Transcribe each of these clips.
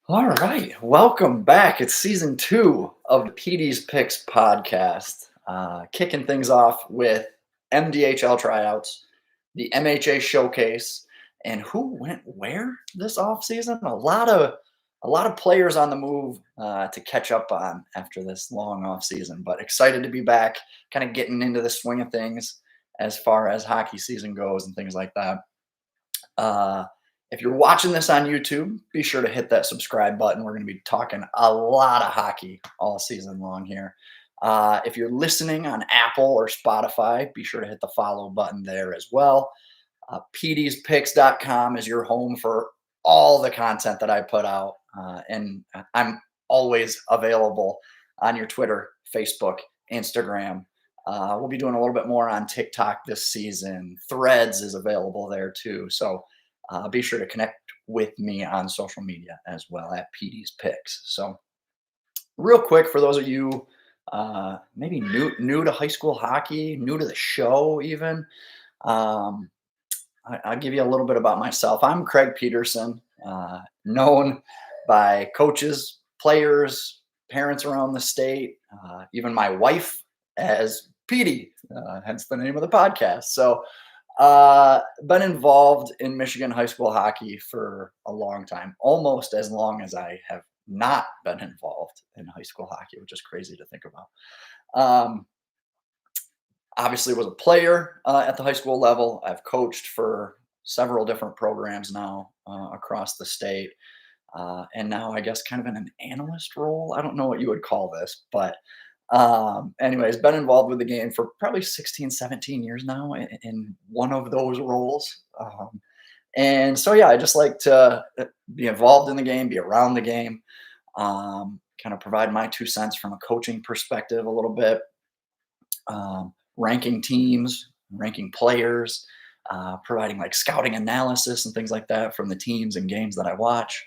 All right, welcome back. It's season 2 of the Petey's Picks podcast. Kicking things off with MDHL tryouts, the MHA Showcase, and who went where this offseason. A lot of players on the move to catch up on after this long offseason, but excited to be back, kind of getting into the swing of things as far as hockey season goes and things like that. Uh, if you're watching this on YouTube, be sure to hit that subscribe button. We're going to be talking a lot of hockey all season long here. If you're listening on Apple or Spotify, be sure to hit the follow button there as well. Petey'sPicks.com is your home for all the content that I put out. And I'm always available on your Twitter, Facebook, Instagram. We'll be doing a little bit more on TikTok this season. Threads is available there too. So be sure to connect with me on social media as well at Petey's Picks. So, real quick, for those of you maybe new to high school hockey, new to the show, even, um, I'll give you a little bit about myself. I'm Craig Peterson, known by coaches, players, parents around the state, even my wife as Petey, hence the name of the podcast. So, been involved in Michigan high school hockey for a long time, almost as long as I have not been involved in high school hockey, which is crazy to think about. Um, Obviously, was a player at the high school level. I've coached for several different programs now across the state. And now I guess kind of in an analyst role. I don't know what you would call this, but anyways, been involved with the game for probably 16, 17 years now in one of those roles. And so, yeah, I just like to be involved in the game, be around the game, kind of provide my 2 cents from a coaching perspective a little bit, ranking teams, ranking players, providing like scouting analysis and things like that from the teams and games that I watch.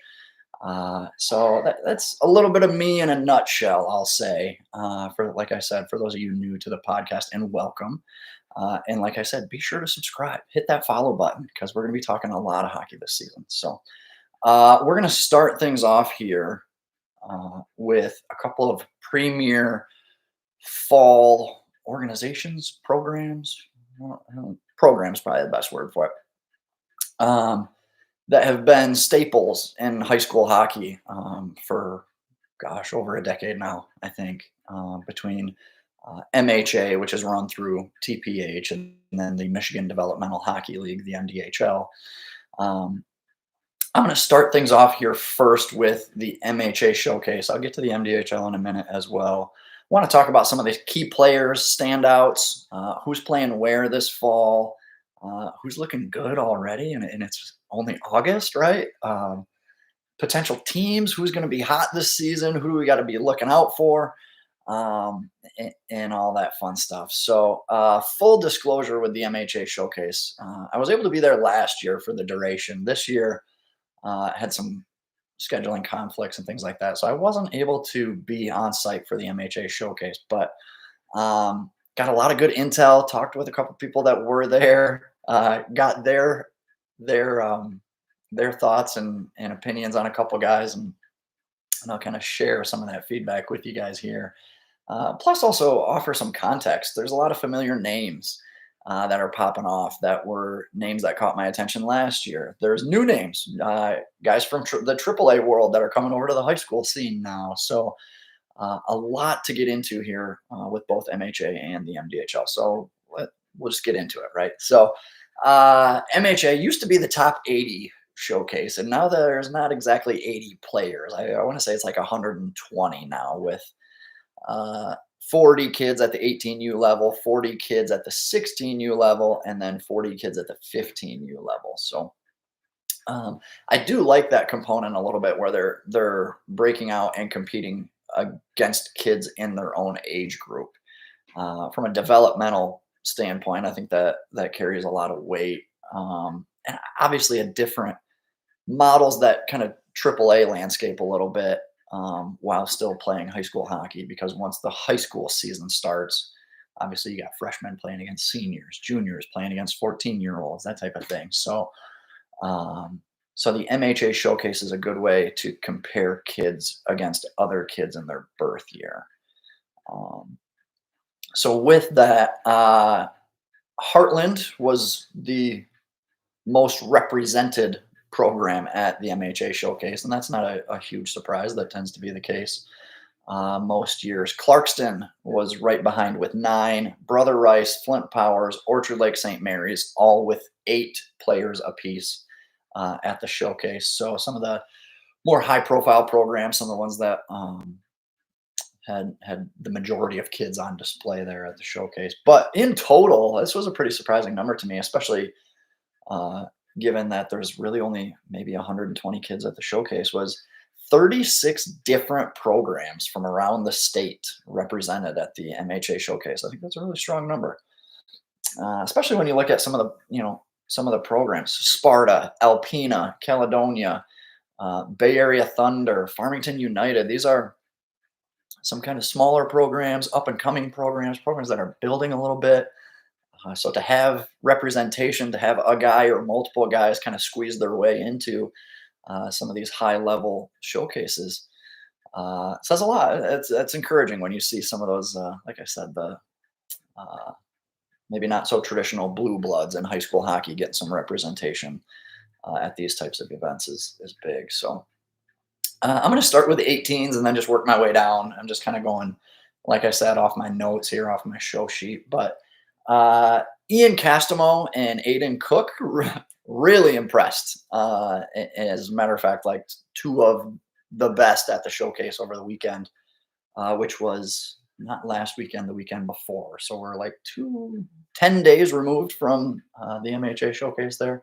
So that's a little bit of me in a nutshell, I'll say. For like I said, for those of you new to the podcast, and welcome. And like I said, be sure to subscribe, hit that follow button because we're going to be talking a lot of hockey this season. So we're going to start things off here with a couple of premier fall organizations, programs. Programs probably the best word for it. That have been staples in high school hockey for, gosh, over a decade now, I think, between MHA, which is run through TPH, and then the Michigan Developmental Hockey League, the MDHL. I'm going to start things off here first with the MHA Showcase. I'll get to the MDHL in a minute as well. I want to talk about some of the key players, standouts, who's playing where this fall, who's looking good already, and it's only August, right? Potential teams, who's going to be hot this season, who do we got to be looking out for, and all that fun stuff. So, full disclosure with the MHA Showcase, I was able to be there last year for the duration. This year, had some scheduling conflicts and things like that, so I wasn't able to be on site for the MHA Showcase, but got a lot of good intel. Talked with a couple people that were there. Got their thoughts and opinions on a couple guys, and I'll kind of share some of that feedback with you guys here. Plus, also offer some context. There's a lot of familiar names that are popping off that were names that caught my attention last year. There's new names, guys from the AAA world that are coming over to the high school scene now. So a lot to get into here with both MHA and the MDHL. So we'll just get into it, right? So MHA used to be the top 80 showcase, and now there's not exactly 80 players. I want to say it's like 120 now, with 40 kids at the 18U level, 40 kids at the 16U level, and then 40 kids at the 15U level. So I do like that component a little bit, where they're breaking out and competing against kids in their own age group. From a developmental standpoint, I think that carries a lot of weight, and obviously a different models that kind of AAA landscape a little bit, while still playing high school hockey, because once the high school season starts, obviously you got freshmen playing against seniors, juniors playing against 14-year-olds, that type of thing. So So the MHA Showcase is a good way to compare kids against other kids in their birth year. Um, so with that, Heartland was the most represented program at the MHA Showcase, and that's not a huge surprise. That tends to be the case most years. Clarkston was right behind with 9. Brother Rice, Flint Powers, Orchard Lake St. Mary's, all with 8 players apiece at the showcase. So some of the more high-profile programs, some of the ones that had the majority of kids on display there at the showcase. But in total, this was a pretty surprising number to me, especially uh, given that there's really only maybe 120 kids at the showcase. Was 36 different programs from around the state represented at the MHA Showcase. I think that's a really strong number, especially when you look at some of the some of the programs: Sparta, Alpena, Caledonia, Bay Area Thunder, Farmington United. These are some kind of smaller programs, up and coming programs that are building a little bit. So to have representation, to have a guy or multiple guys kind of squeeze their way into some of these high level showcases says a lot. It's encouraging when you see some of those, like I said, the uh, maybe not so traditional blue bloods in high school hockey getting some representation at these types of events is big. So I'm going to start with the 18s and then just work my way down. I'm just kind of going, like I said, off my notes here, off my show sheet. But Ian Kastamo and Ayden Cook really impressed. As a matter of fact, like 2 of the best at the showcase over the weekend, which was not last weekend, the weekend before. So we're like 10 days removed from the MHA Showcase there.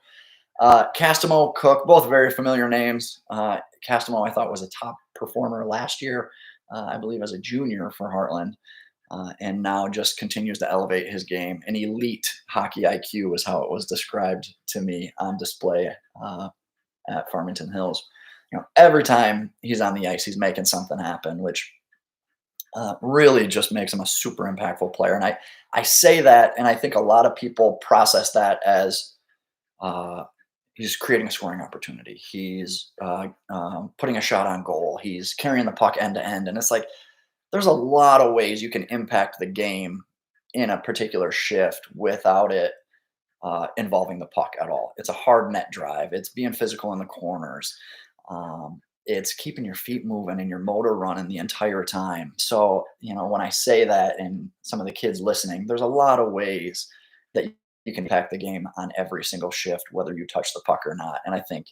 Kastamo, Cook, both very familiar names. Kastamo, I thought, was a top performer last year, I believe, as a junior for Heartland, and now just continues to elevate his game. An elite hockey IQ is how it was described to me on display at Farmington Hills. Every time he's on the ice, he's making something happen, which really just makes him a super impactful player. And I say that, and I think a lot of people process that as uh, he's creating a scoring opportunity. He's putting a shot on goal. He's carrying the puck end to end. And it's like, there's a lot of ways you can impact the game in a particular shift without it involving the puck at all. It's a hard net drive. It's being physical in the corners. It's keeping your feet moving and your motor running the entire time. So, when I say that, and some of the kids listening, there's a lot of ways that you can impact the game on every single shift, whether you touch the puck or not. And I think,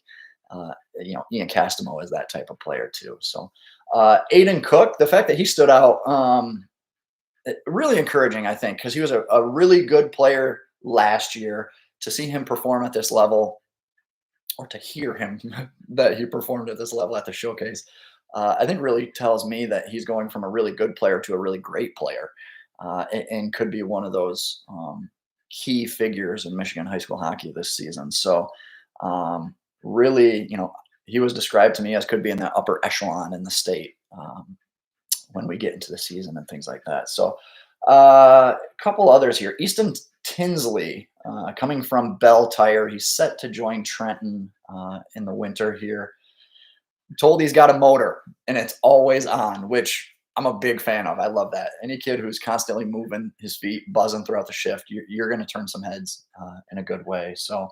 Ian Kastamo is that type of player too. So, Ayden Cook, the fact that he stood out, really encouraging, I think, because he was a really good player last year. To see him perform at this level, or to hear him that he performed at this level at the showcase, I think really tells me that he's going from a really good player to a really great player, and could be one of those key figures in Michigan high school hockey this season. So, really, he was described to me as could be in the upper echelon in the state when we get into the season and things like that. So, a couple others here. Easton Tinsley, coming from Bell Tire, he's set to join Trenton in the winter here. Told he's got a motor and it's always on, which I'm a big fan of. I love that. Any kid who's constantly moving his feet, buzzing throughout the shift, you're going to turn some heads in a good way. So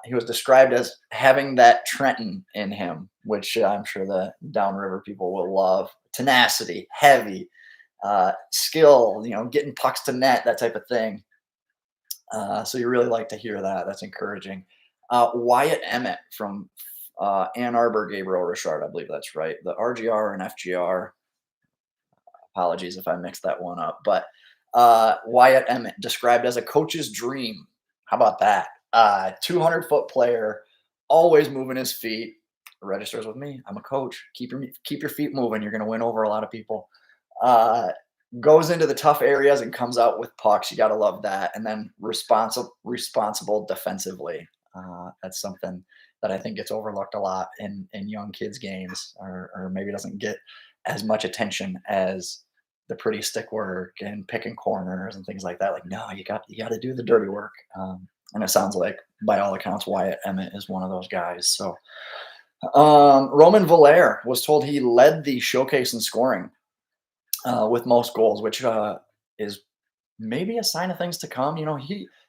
he was described as having that Trenton in him, which I'm sure the downriver people will love. Tenacity, heavy, skill, getting pucks to net, that type of thing. So you really like to hear that. That's encouraging. Wyatt Emmett from Ann Arbor, Gabriel Richard, I believe that's right. The RGR and FGR. Apologies if I mixed that one up. But Wyatt Emmett, described as a coach's dream. How about that? 200-foot player, always moving his feet. Registers with me. I'm a coach. Keep your feet moving. You're going to win over a lot of people. Goes into the tough areas and comes out with pucks. You got to love that. And then responsible defensively. That's something that I think gets overlooked a lot in young kids' games, or maybe doesn't get as much attention as the pretty stick work and picking corners and things like that. Like, no, you got to do the dirty work. And it sounds like, by all accounts, Wyatt Emmett is one of those guys. So Roman Valaire was told he led the showcase in scoring with most goals, which is maybe a sign of things to come.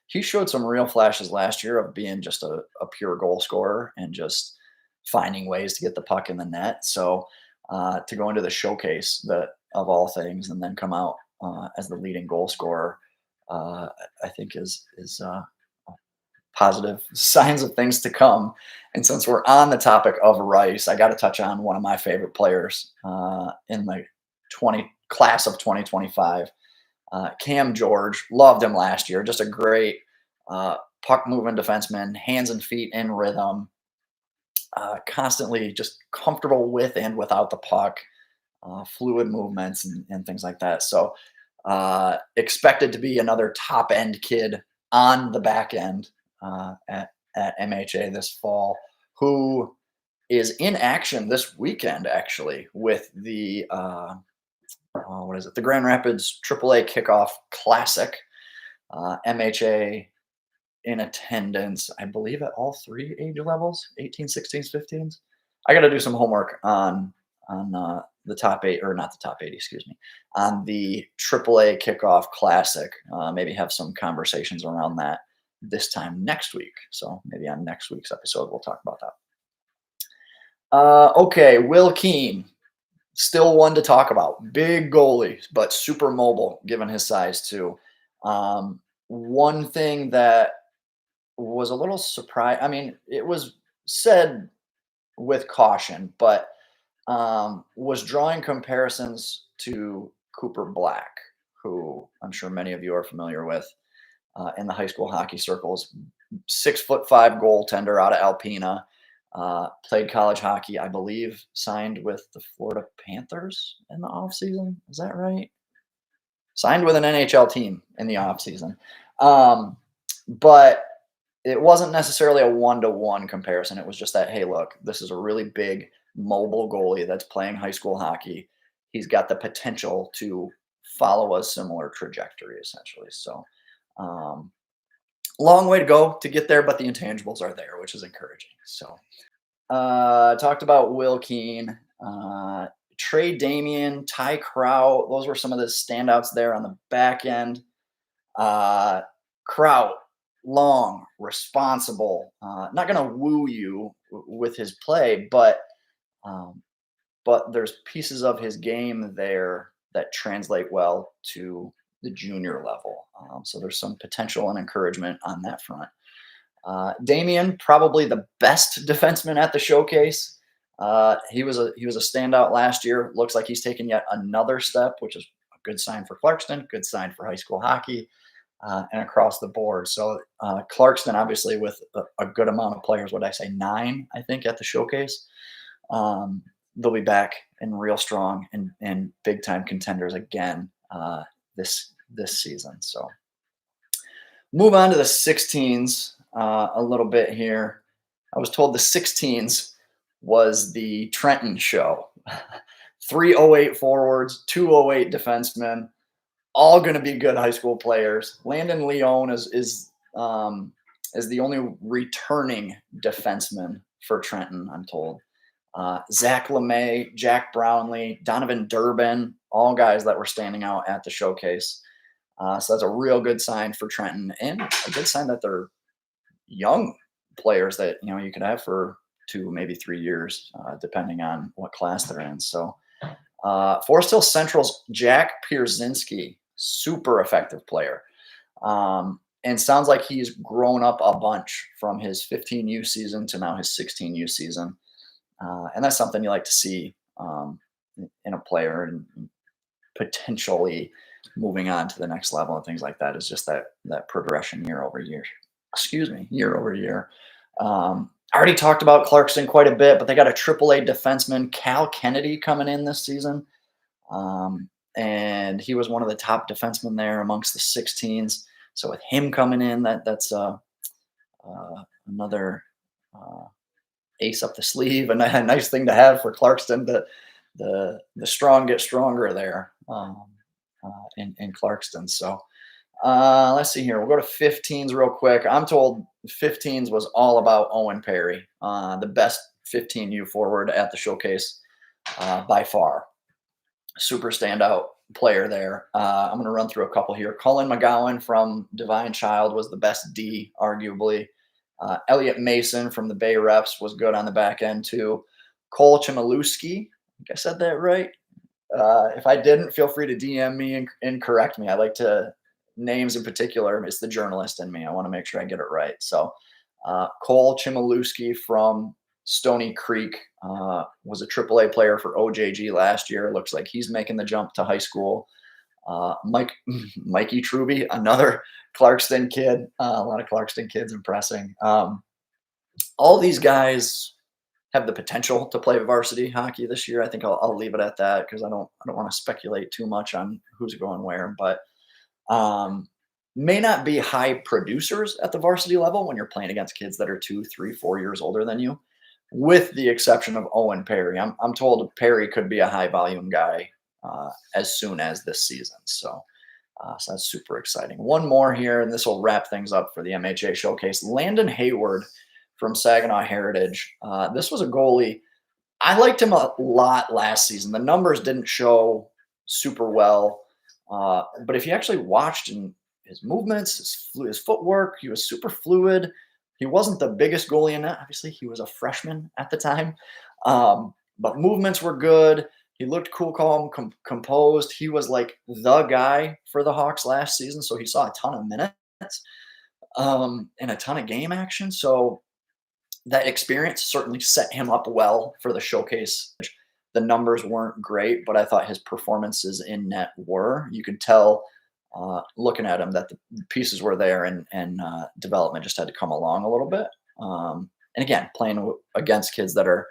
He showed some real flashes last year of being just a pure goal scorer and just finding ways to get the puck in the net. So to go into the showcase, that of all things, and then come out as the leading goal scorer, I think is positive signs of things to come. And since we're on the topic of Rice, I got to touch on one of my favorite players in the 20 class of 2025. Cam George, loved him last year. Just a great puck moving defenseman, hands and feet in rhythm, constantly just comfortable with and without the puck, fluid movements and things like that. So expected to be another top end kid on the back end at MHA this fall, who is in action this weekend actually with the what is it? The Grand Rapids AAA Kickoff Classic. MHA in attendance, I believe, at all three age levels, 18, 16s, 15s. I got to do some homework on the top eight, or not the top eight, excuse me, on the AAA Kickoff Classic. Maybe have some conversations around that this time next week. So maybe on next week's episode, we'll talk about that. Okay, Will Keane. Still one to talk about. Big goalie, but super mobile given his size too. One thing that was a little surprise. I mean, it was said with caution, but was drawing comparisons to Cooper Black, who I'm sure many of you are familiar with in the high school hockey circles. 6'5" goaltender out of Alpena. Played college hockey, I believe, signed with the Florida Panthers in the offseason. Is that right? Signed with an NHL team in the offseason. But it wasn't necessarily a one-to-one comparison. It was just that, hey, look, this is a really big mobile goalie that's playing high school hockey. He's got the potential to follow a similar trajectory, essentially. So long way to go to get there, but the intangibles are there, which is encouraging. So talked about Will Keane, Trey Damien, Ty Kraut. Those were some of the standouts there on the back end. Kraut, long, responsible, not going to woo you with his play, but there's pieces of his game there that translate well to the junior level. So there's some potential and encouragement on that front. Damien, probably the best defenseman at the showcase. He was a standout last year. Looks like he's taken yet another step, which is a good sign for Clarkston, good sign for high school hockey, and across the board. So Clarkston, obviously, with a good amount of players, what did I say, 9, I think, at the showcase. They'll be back and real strong and big time contenders again this season. So move on to the 16s a little bit here. I was told the 16s was the Trenton Show. 308 forwards, 208 defensemen, all going to be good high school players. Landon Leone is the only returning defenseman for Trenton, I'm told. Zach LeMay, Jack Brownlee, Donovan Durbin, all guys that were standing out at the showcase. So that's a real good sign for Trenton, and a good sign that they're young players that you could have for 2, maybe 3 years, depending on what class they're in. So Forest Hill Central's Jack Pierzynski, super effective player, and sounds like he's grown up a bunch from his 15U season to now his 16U season. And that's something you like to see in a player, and potentially moving on to the next level and things like that, is just that progression year over year. Year over year. I already talked about Clarkston quite a bit, but they got a AAA defenseman, Cal Kennedy, coming in this season. And he was one of the top defensemen there amongst the 16s. So with him coming in, that's another ace up the sleeve, and a nice thing to have for Clarkston. The strong get stronger there in Clarkston. So Let's see here. We'll go to 15s real quick. I'm told 15s was all about Owen Perry, the best 15U forward at the showcase by far. Super standout player there. I'm going to run through a couple here. Cullen McGowan from Divine Child was the best D, arguably. Elliot Mason from the Bay Reps was good on the back end too. Cole Chmielewski, I think I said that right. If I didn't, feel free to DM me and correct me. I like to names in particular. It's the journalist in me. I want to make sure I get it right. So Cole Chmielewski from Stony Creek was a AAA player for OJG last year. Looks like he's making the jump to high school. Mikey Truby, another Clarkston kid. A lot of Clarkston kids impressing. All these guys have the potential to play varsity hockey this year. I think I'll leave it at that because I don't want to speculate too much on who's going where, but may not be high producers at the varsity level when you're playing against kids that are 2, 3, 4 years older than you, with the exception of Owen Perry. I'm told Perry could be a high volume guy as soon as this season. So that's super exciting. One more here, and this will wrap things up for the MHA Showcase. Landon Hayward from Saginaw Heritage. This was a goalie. I liked him a lot last season. The numbers didn't show super well, but if you actually watched his movements, his footwork, he was super fluid. He wasn't the biggest goalie in that. Obviously, he was a freshman at the time, but movements were good. He looked cool, calm, composed. He was like the guy for the Hawks last season, so he saw a ton of minutes and a ton of game action. So that experience certainly set him up well for the showcase. The numbers weren't great, but I thought his performances in net were. You could tell looking at him that the pieces were there, and development just had to come along a little bit. And again, playing against kids that are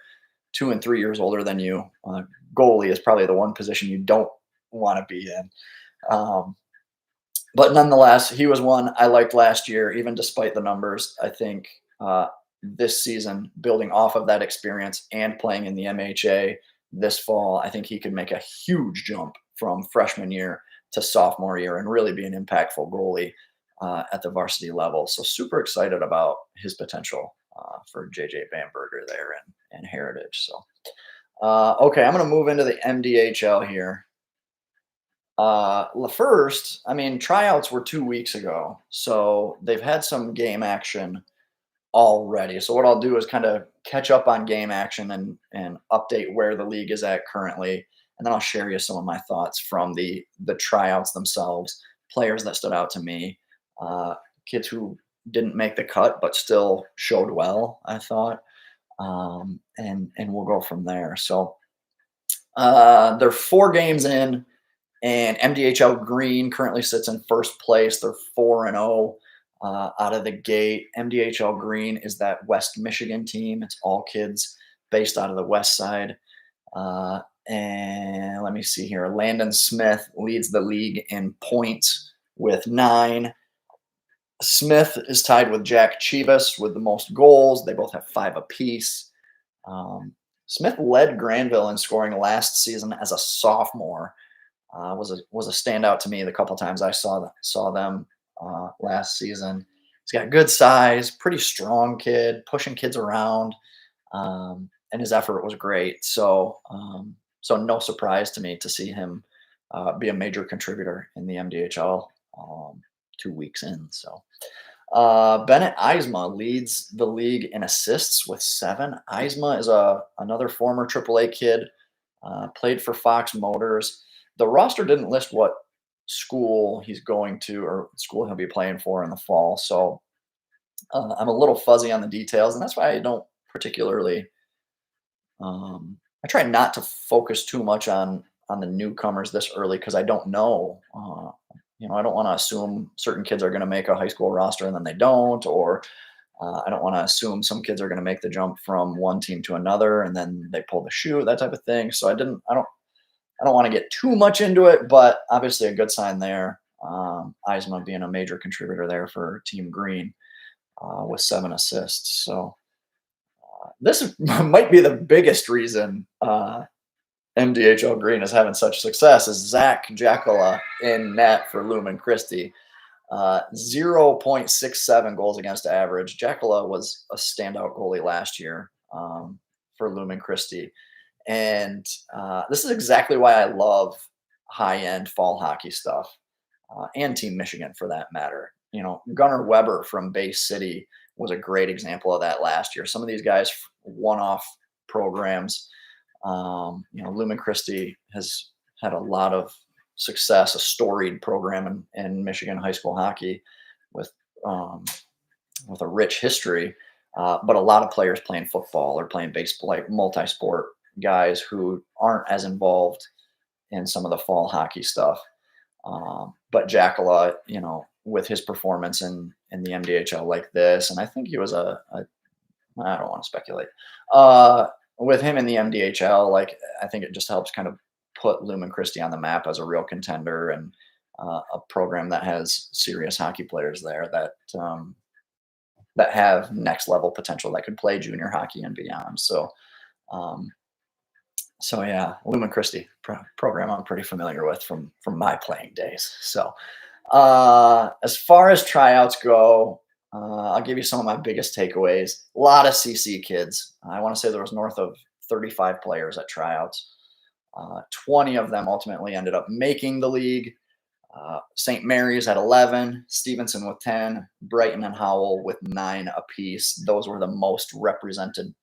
2 and 3 years older than you, goalie is probably the one position you don't want to be in. But nonetheless, he was one I liked last year, even despite the numbers. I think this season, building off of that experience and playing in the MHA this fall, I think he could make a huge jump from freshman year to sophomore year and really be an impactful goalie at the varsity level. So super excited about his potential for JJ Bamberger there and Heritage. So, okay, I'm going to move into the MDHL here. First, I mean, tryouts were 2 weeks ago, so they've had some game action already. So what I'll do is kind of catch up on game action and update where the league is at currently. And then I'll share you some of my thoughts from the tryouts themselves, players that stood out to me, kids who didn't make the cut but still showed well, I thought. And we'll go from there. So they're 4 games in, and MDHL Green currently sits in first place. They're 4-0. Out of the gate. MDHL Green is that West Michigan team. It's all kids based out of the West Side. And let me see here. Landon Smith leads the league in points with 9. Smith is tied with Jack Chivas with the most goals. They both have 5 apiece. Smith led Granville in scoring last season as a sophomore. Was a standout to me the couple times I saw them last season. He's got good size, pretty strong kid, pushing kids around, and his effort was great. So no surprise to me to see him be a major contributor in the MDHL 2 weeks in. So Bennett Eisma leads the league in assists with 7. Eisma is another former AAA kid, played for Fox Motors. The roster didn't list what school he's going to or school he'll be playing for in the fall. So I'm a little fuzzy on the details, and that's why I don't particularly I try not to focus too much on the newcomers this early because I don't know. I don't want to assume certain kids are going to make a high school roster and then they don't, or I don't want to assume some kids are going to make the jump from one team to another and then they pull the shoe, that type of thing. So I don't want to get too much into it, but obviously a good sign there. Eisma being a major contributor there for Team Green with 7 assists. So this might be the biggest reason MDHL Green is having such success is Zach Jackola in net for Lumen Christie. 0.67 goals against average. Jackala was a standout goalie last year for Lumen Christi. And this is exactly why I love high-end fall hockey stuff, and Team Michigan for that matter. Gunnar Weber from Bay City was a great example of that last year. Some of these guys one-off programs. Lumen Christi has had a lot of success, a storied program in Michigan high school hockey with a rich history, but a lot of players playing football or playing baseball, like multi-sport guys who aren't as involved in some of the fall hockey stuff. But Jackala, with his performance in the MDHL like this, and I think he was I don't want to speculate. With him in the MDHL, like I think it just helps kind of put Lumen Christi on the map as a real contender and a program that has serious hockey players there that have next level potential that could play junior hockey and beyond. Um, so yeah, Lumen Christi program I'm pretty familiar with from my playing days. So as far as tryouts go, I'll give you some of my biggest takeaways. A lot of CC kids. I want to say there was north of 35 players at tryouts. 20 of them ultimately ended up making the league. St. Mary's at 11, Stevenson with 10, Brighton and Howell with 9 apiece. Those were the most represented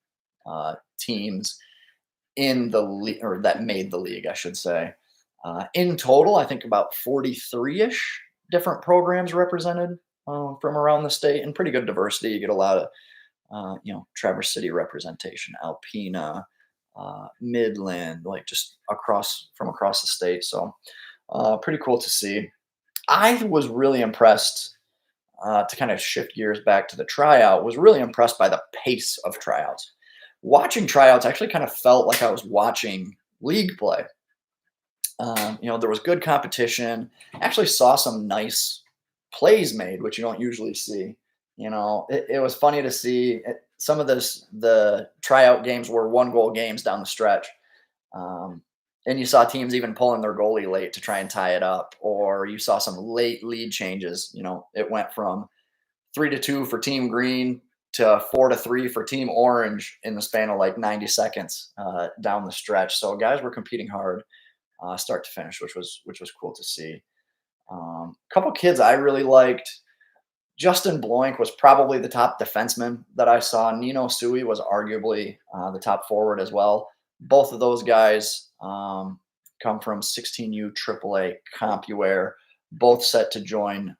teams in the league, or that made the league, I should say. In total, I think about 43-ish different programs represented from around the state, and pretty good diversity. You get a lot of, Traverse City representation, Alpena, Midland, like just from across the state. So pretty cool to see. I was really impressed, to kind of shift gears back to the tryout, was really impressed by the pace of tryouts. Watching tryouts actually kind of felt like I was watching league play. There was good competition. Actually saw some nice plays made, which you don't usually see. It was funny to see some of the tryout games were 1-goal games down the stretch. And you saw teams even pulling their goalie late to try and tie it up, or you saw some late lead changes. It went from 3-2 for Team Green to 4-3 for Team Orange in the span of like 90 seconds down the stretch. So guys were competing hard, start to finish, which was cool to see. A couple kids I really liked. Justin Bloink was probably the top defenseman that I saw. Nino Sui was arguably the top forward as well. Both of those guys come from 16U AAA CompuWare, both set to join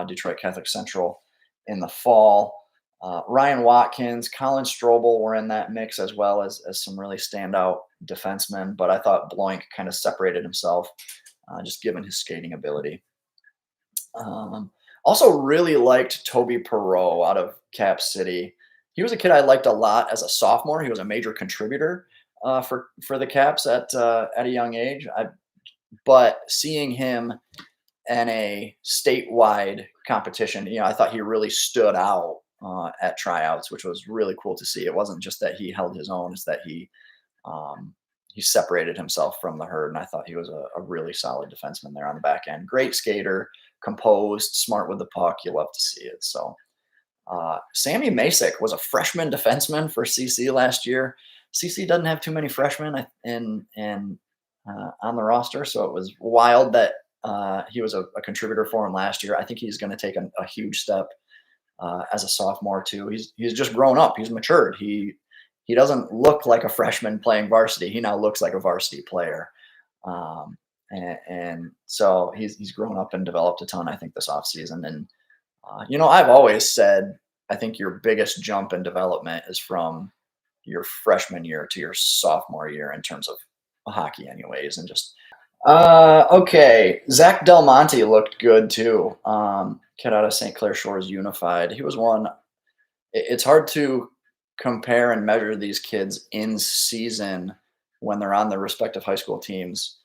Detroit Catholic Central in the fall. Ryan Watkins, Colin Strobel were in that mix, as well as some really standout defensemen. But I thought Bloink kind of separated himself, just given his skating ability. Also really liked Toby Perot out of Cap City. He was a kid I liked a lot as a sophomore. He was a major contributor for the Caps at a young age. But seeing him in a statewide competition, I thought he really stood out at tryouts, which was really cool to see. It wasn't just that he held his own; it's that he separated himself from the herd, and I thought he was a really solid defenseman there on the back end. Great skater, composed, smart with the puck. You love to see it. So Sammy Masick was a freshman defenseman for CC last year. CC doesn't have too many freshmen on the roster, so it was wild that he was a contributor for him last year. I think he's going to take a huge step as a sophomore too. He's just grown up. He's matured. He doesn't look like a freshman playing varsity. He now looks like a varsity player. And so he's grown up and developed a ton, I think, this offseason. And, I've always said, I think your biggest jump in development is from your freshman year to your sophomore year in terms of hockey anyways. And just, okay. Zach Del Monte looked good too. Kid out of St. Clair Shores Unified. He was one. It's hard to compare and measure these kids in season when they're on their respective high school teams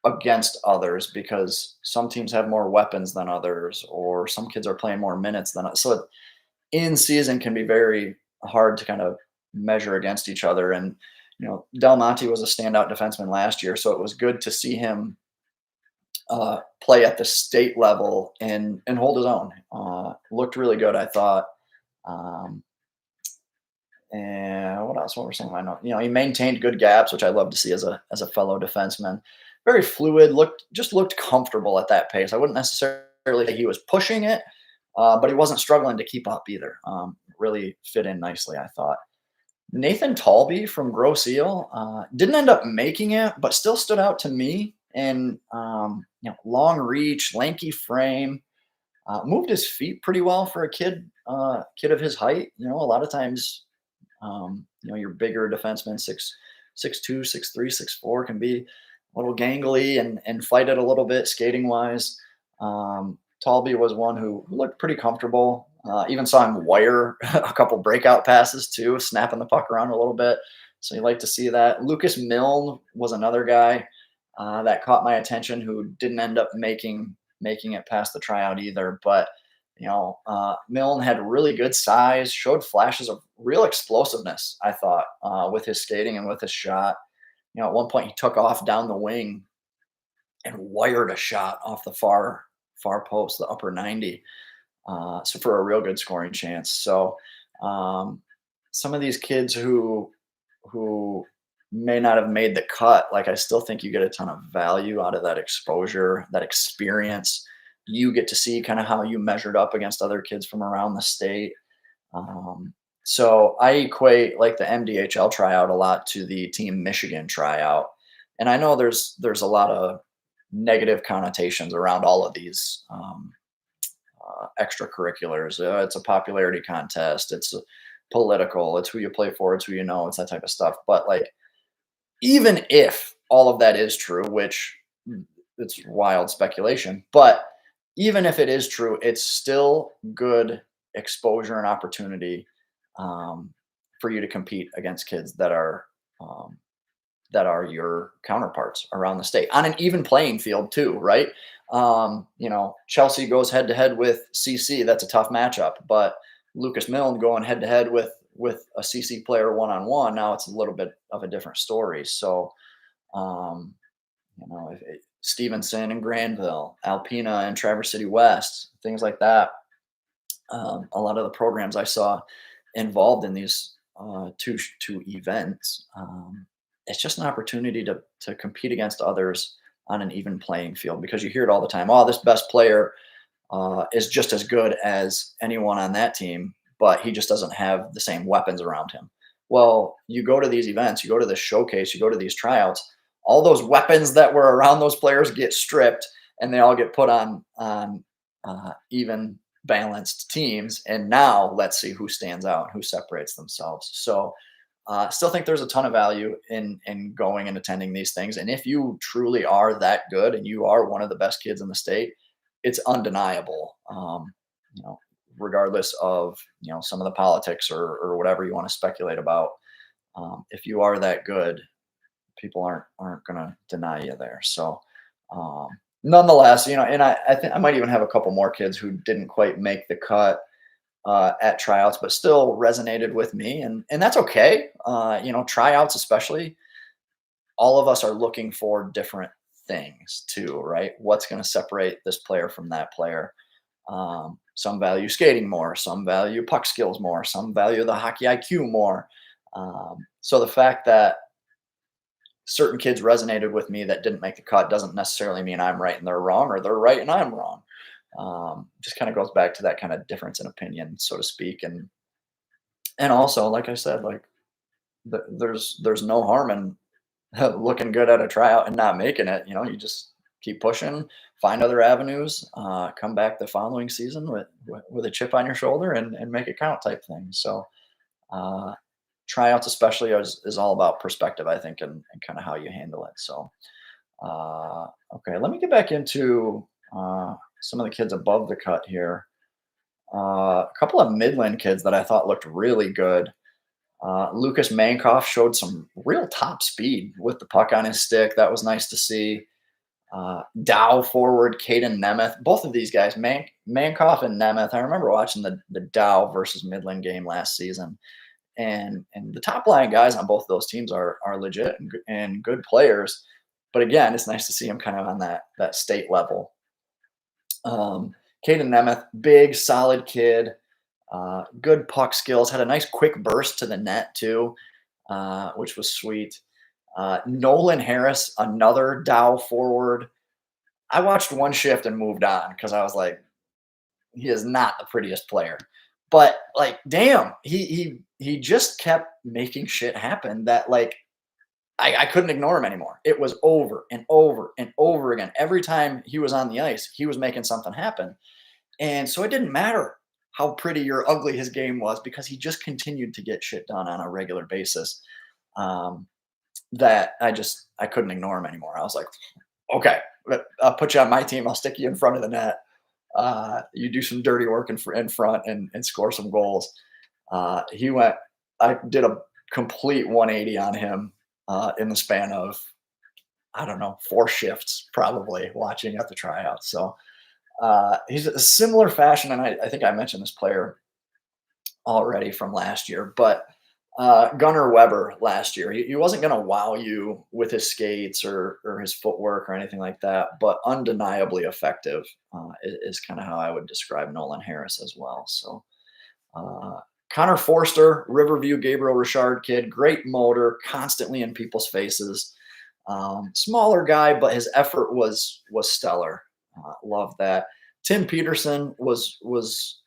against others, because some teams have more weapons than others, or some kids are playing more minutes than others. So in season can be very hard to kind of measure against each other. And, Del Monte was a standout defenseman last year, so it was good to see him play at the state level and hold his own. Looked really good, I thought. Um, and what else? What were some of my notes? He maintained good gaps, which I love to see as a fellow defenseman. Very fluid. Looked comfortable at that pace. I wouldn't necessarily say he was pushing it, but he wasn't struggling to keep up either. Really fit in nicely, I thought. Nathan Talby from Grosse Eel didn't end up making it, but still stood out to me. And long reach, lanky frame, moved his feet pretty well for a kid of his height. A lot of times, your bigger defensemen, 6'2", 6'3", 6'4", can be a little gangly and fight it a little bit skating wise. Talby was one who looked pretty comfortable. Even saw him wire a couple breakout passes too, snapping the puck around a little bit. So you like to see that. Lucas Milne was another guy that caught my attention, who didn't end up making it past the tryout either. But Milne had really good size, showed flashes of real explosiveness, I thought, with his skating and with his shot. At one point he took off down the wing and wired a shot off the far post, the upper 90. So for a real good scoring chance. So some of these kids who may not have made the cut, like, I still think you get a ton of value out of that exposure, that experience. You get to see kind of how you measured up against other kids from around the state. So I equate like the MDHL tryout a lot to the Team Michigan tryout. And I know there's a lot of negative connotations around all of these extracurriculars. It's a popularity contest. It's political. It's who you play for. It's who you know. It's that type of stuff. But like, even if all of that is true, which it's wild speculation, but even if it is true, it's still good exposure and opportunity for you to compete against kids um, that are your counterparts around the state on an even playing field too, right? Chelsea goes head to head with CC. That's a tough matchup, but Lucas Milne going head to head with a CC player one-on-one. Now it's a little bit of a different story. So, Stevenson and Granville, Alpena and Traverse City West, things like that. A lot of the programs I saw involved in these two events. It's just an opportunity to compete against others on an even playing field, because you hear it all the time. Oh, this best player is just as good as anyone on that team, but he just doesn't have the same weapons around him. Well, you go to these events, you go to this showcase, you go to these tryouts, all those weapons that were around those players get stripped, and they all get put on even balanced teams. And now let's see who stands out, who separates themselves. So still think there's a ton of value in going and attending these things. And if you truly are that good and you are one of the best kids in the state, it's undeniable. Regardless of some of the politics or whatever you want to speculate about. If you are that good, people aren't going to deny you there. So nonetheless, and I think I might even have a couple more kids who didn't quite make the cut at tryouts, but still resonated with me, and that's okay. Tryouts, especially, all of us are looking for different things too, right? What's going to separate this player from that player? Some value skating more, some value puck skills more, some value the hockey IQ more. So the fact that certain kids resonated with me that didn't make the cut doesn't necessarily mean I'm right and they're wrong, or they're right and I'm wrong. Just kind of goes back to that kind of difference in opinion, so to speak. And also, like I said, like there's no harm in looking good at a tryout and not making it. You just keep pushing, find other avenues, come back the following season with a chip on your shoulder and make it count type thing. So tryouts especially is all about perspective, I think, and kind of how you handle it. So okay, let me get back into some of the kids above the cut here. A couple of Midland kids that I thought looked really good. Lucas Mankoff showed some real top speed with the puck on his stick. That was nice to see. Dow forward, Caden Nemeth, both of these guys, Mankoff and Nemeth. I remember watching the Dow versus Midland game last season, and the top line guys on both of those teams are legit and good players. But again, it's nice to see him kind of on that state level. Caden Nemeth, big, solid kid, good puck skills, had a nice quick burst to the net too, which was sweet. Nolan Harris, another Dow forward. I watched one shift and moved on because I was like, he is not the prettiest player. But like, damn, he just kept making shit happen that like I couldn't ignore him anymore. It was over and over and over again. Every time he was on the ice, he was making something happen. And so it didn't matter how pretty or ugly his game was because he just continued to get shit done on a regular basis. Um, that I couldn't ignore him anymore. I was like, okay, I'll put you on my team. I'll stick you in front of the net. You do some dirty work in front and score some goals. I did a complete 180 on him in the span of, I don't know, 4 shifts probably watching at the tryouts. So he's a similar fashion. And I think I mentioned this player already from last year, but Gunnar Weber last year, he wasn't going to wow you with his skates or his footwork or anything like that, but undeniably effective is kind of how I would describe Nolan Harris as well. So Connor Forster, Riverview Gabriel Richard kid, great motor, constantly in people's faces. Smaller guy, but his effort was stellar. Love that. Tim Peterson was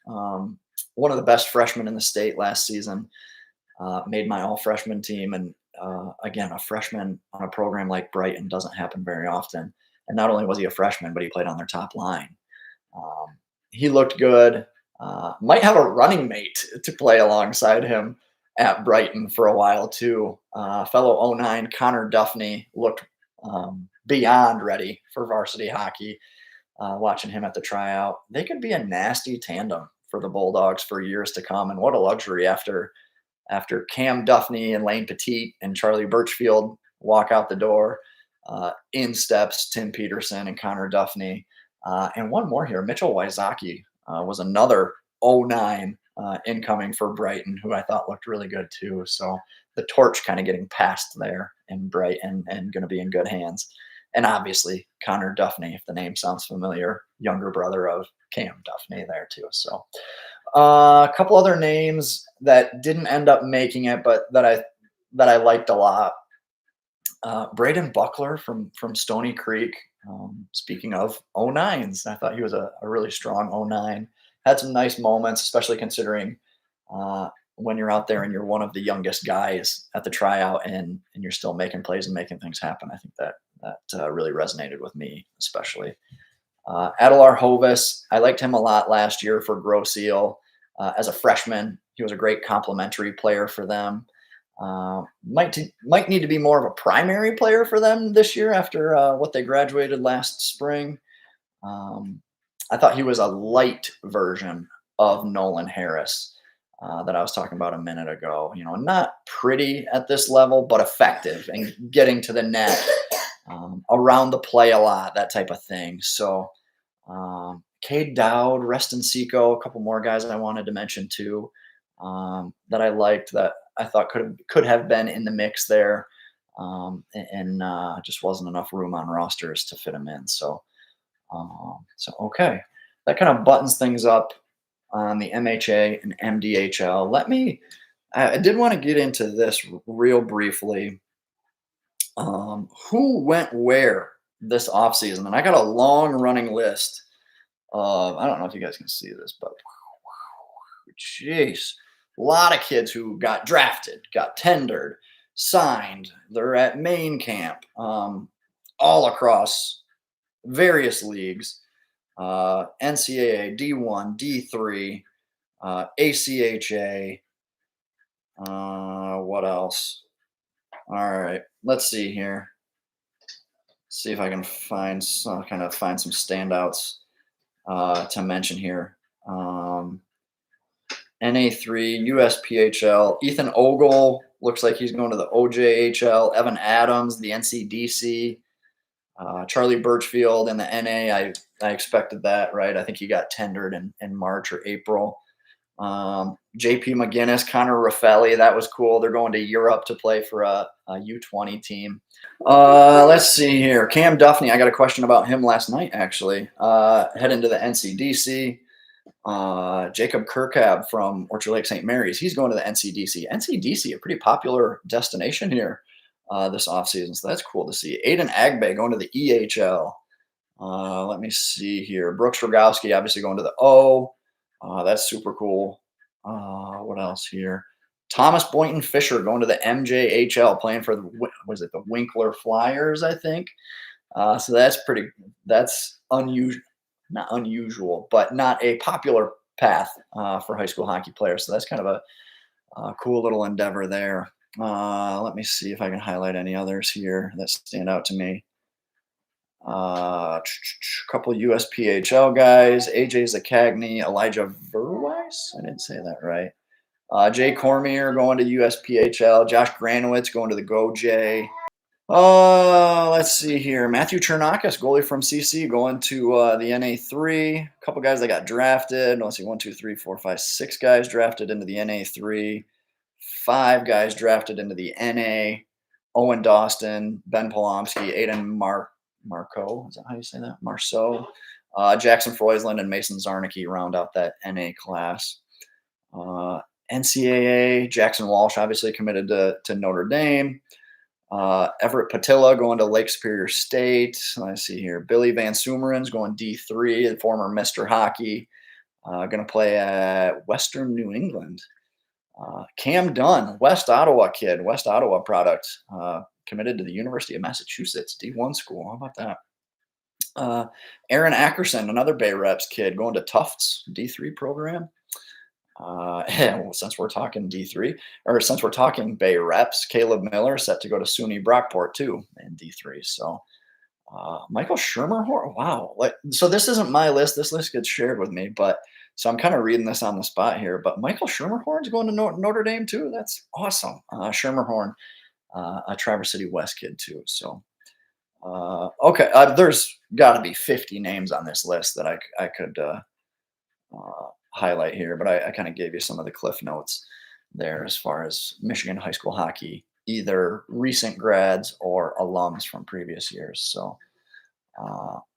one of the best freshmen in the state last season. Made my all freshman team. And again, a freshman on a program like Brighton doesn't happen very often. And not only was he a freshman, but he played on their top line. He looked good. Might have a running mate to play alongside him at Brighton for a while too. Fellow 09 Connor Duffney looked beyond ready for varsity hockey. Watching him at the tryout, they could be a nasty tandem for the Bulldogs for years to come. And what a luxury after Cam Duffney and Lane Petey and Charlie Birchfield walk out the door, in steps Tim Peterson and Connor Duffney. And one more here, Mitchell Wysocki was another 09 incoming for Brighton, who I thought looked really good too. So the torch kind of getting passed there in Brighton and going to be in good hands. And obviously Connor Duffney, if the name sounds familiar, younger brother of Cam Duffney there too. So a couple other names that didn't end up making it, but that I liked a lot. Braden Buckler from Stony Creek. Speaking of 09s, I thought he was a really strong 09. Had some nice moments, especially considering when you're out there and you're one of the youngest guys at the tryout and you're still making plays and making things happen. I think that really resonated with me, especially. Adelar Hovis, I liked him a lot last year for Grosse Ile. As a freshman, he was a great complementary player for them. Might need to be more of a primary player for them this year after what they graduated last spring. I thought he was a light version of Nolan Harris that I was talking about a minute ago. You know, not pretty at this level, but effective and getting to the net, around the play a lot, that type of thing. So Cade Dowd, Reston Seco, a couple more guys I wanted to mention too, that I liked, that I thought could have been in the mix there, and just wasn't enough room on rosters to fit them in. So okay, that kind of buttons things up on the MHA and MDHL. I did want to get into this real briefly. Who went where this offseason? And I got a long running list of, I don't know if you guys can see this, but jeez, a lot of kids who got drafted, got tendered, signed. They're at main camp, all across various leagues, NCAA, D1, D3, ACHA. What else? All right, let's see here. See if I can find some standouts to mention here. NA3, USPHL. Ethan Ogle looks like he's going to the OJHL. Evan Adams, the NCDC. Charlie Birchfield in the NA. I expected that, right? I think he got tendered in March or April. JP McGinnis, Connor Raffelli, that was cool. They're going to Europe to play for a U20 team. Let's see here. Cam Duffney, I got a question about him last night, actually. Heading to the NCDC. Jacob Kirkab from Orchard Lake St. Mary's, he's going to the NCDC. NCDC, a pretty popular destination here this offseason, so that's cool to see. Aiden Agbe going to the EHL. Let me see here. Brooks Rogowski, obviously going to the O. That's super cool. What else here? Thomas Boynton Fisher going to the MJHL, playing for the Winkler Flyers, I think. So that's unusual, not unusual, but not a popular path for high school hockey players. So that's kind of a cool little endeavor there. Let me see if I can highlight any others here that stand out to me. A couple USPHL guys, AJ Zakagny, Elijah Verweiss. I didn't say that right. Jay Cormier going to USPHL. Josh Granowitz going to the GoJ. Let's see here. Matthew Chernakis, goalie from CC, going to the NA3. A couple guys that got drafted. Let's see, 1, 2, 3, 4, 5, 6 guys drafted into the NA3. 5 guys drafted into the NA. Owen Dawson, Ben Polomsky, Aiden Marco, is that how you say that? Marceau, Jackson Freusland, and Mason Zarnicki round out that NA class. NCAA, Jackson Walsh obviously committed to Notre Dame. Everett Patilla going to Lake Superior State. Let's see here. Billy Van Summeren's going D3, the former Mr. Hockey. Going to play at Western New England. Cam Dunn, West Ottawa kid, West Ottawa product, committed to the University of Massachusetts, D1 school. How about that? Aaron Ackerson, another Bay Reps kid, going to Tufts, D3 program. Well, since we're talking D3, or since we're talking Bay Reps, Caleb Miller set to go to SUNY Brockport too in D3. So Michael Schermerhorn, wow. So this isn't my list. This list gets shared with me, but so I'm kind of reading this on the spot here. But Michael Schermerhorn's going to Notre Dame too. That's awesome. Schermerhorn, a Traverse City West kid too. So okay, there's got to be 50 names on this list that I could highlight here, but I kind of gave you some of the cliff notes there as far as Michigan high school hockey, either recent grads or alums from previous years. So,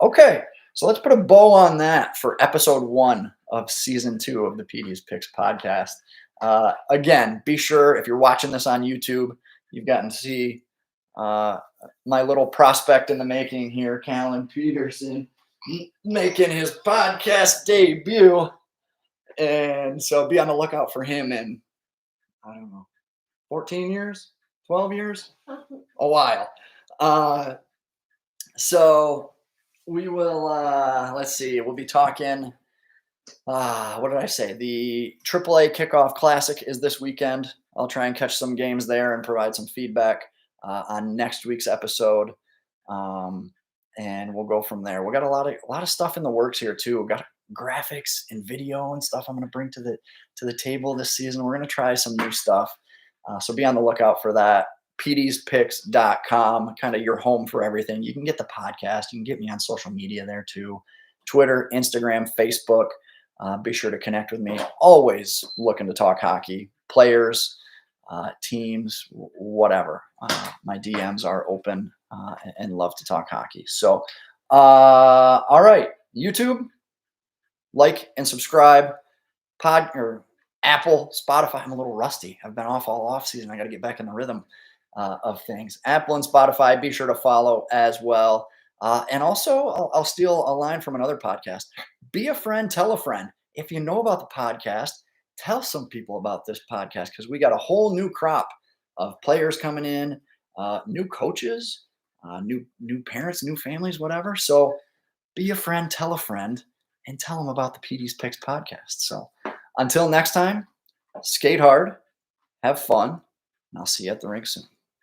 okay, so let's put a bow on that for episode 1 of season 2 of the Petey's Picks podcast. Again, be sure if you're watching this on YouTube, you've gotten to see my little prospect in the making here, Callan Peterson, making his podcast debut. And so be on the lookout for him in, I don't know, 14 years, 12 years, a while. So we will, let's see, we'll be talking, what did I say? The AAA Kickoff Classic is this weekend. I'll try and catch some games there and provide some feedback on next week's episode. And we'll go from there. We got a lot of stuff in the works here too. We've got graphics and video and stuff I'm going to bring to the table this season. We're going to try some new stuff. So be on the lookout for that. Petey'sPicks.com, kind of your home for everything. You can get the podcast. You can get me on social media there too. Twitter, Instagram, Facebook. Be sure to connect with me. Always looking to talk hockey, players, teams, whatever. My DMs are open and love to talk hockey. So, all right, YouTube, like and subscribe. Or Apple, Spotify. I'm a little rusty. I've been off all off season. I got to get back in the rhythm of things. Apple and Spotify. Be sure to follow as well. And also, I'll steal a line from another podcast. Be a friend, tell a friend. If you know about the podcast, tell some people about this podcast because we got a whole new crop of players coming in, new coaches, new parents, new families, whatever. So be a friend, tell a friend, and tell them about the Petey's Picks podcast. So until next time, skate hard, have fun, and I'll see you at the rink soon.